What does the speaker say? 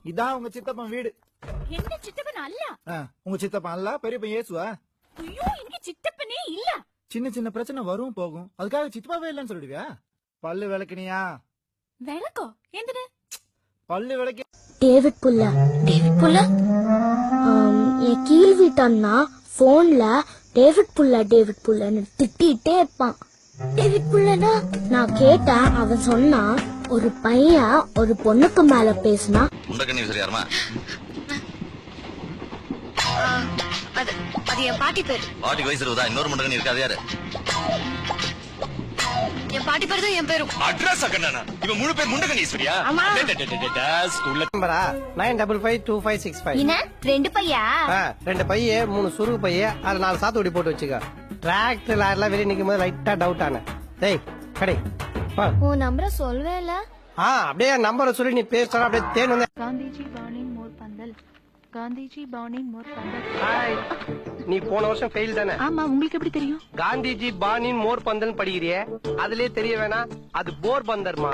இதான் உங்க சித்தப்பன் வீடு. என்ன சித்தப்பன் அல்ல? உங்க சித்தப்பன் அல்ல, பெரியப்பன் ஏசுவா? ஐயோ, இங்க சித்தப்பனே இல்ல. சின்ன சின்ன பிரச்சனை வரும் போகும், அதுக்காக சித்தப்பாவே இல்லன்னு சொல்லிடுவியா? பல்லு விளக்குனியா? விளக்கோ எந்தது? பல்லு விளக்கு. டேவிட் புல்ல என் கீழ் வீட்டன்னா போன்ல டேவிட் புல்லன்னு திட்டிட்டே இருப்பான். டேவிட் புல்லனா நான் கேட்டேன். அவன் சொன்னா ஒரு பையன் ஒரு பொண்ணுக்கு மேல பேசினா அது என் பாட்டி பேரு. பாட்டி வயசு இருபதா? இன்னொரு முண்டகன் இருக்காது யாரு? என் பாட்டி பேரு தான் என் பேரும். அட்ரஸ் அக்கண்ணா இவன் முழு பேர் முண்டகன் ஈஸ்வரியா? ஸ்கூல்ல நம்பரா 95552565. என்ன 2 பையா? 2 பைய 3 சுருக்கு பைய, அது 4 சாத்துக்குடி போட்டு வச்சுக்க. டிராக்டர் லாரிலாம் வெளியே நிக்கும் போது லைட்டா டவுட் ஆன. டேய் கடை உன் நம்பரை சொல்லவே இல்ல. அப்படியே நம்பரை சொல்லி நீ பேர் சொன்ன அப்படியே தேன் வந்து. காந்திஜி பாணின் மோர் பந்தல், காந்திஜி பாணின் மோர் பந்தல். நீ போன வருஷம் ஃபெயில் தானே? ஆமா, உங்களுக்கு எப்படி தெரியும்? காந்திஜி பாணின் மோர் பந்தல் படிக்கிறியே, அதுலயே தெரிய வேணா அது போர் பந்தர்மா.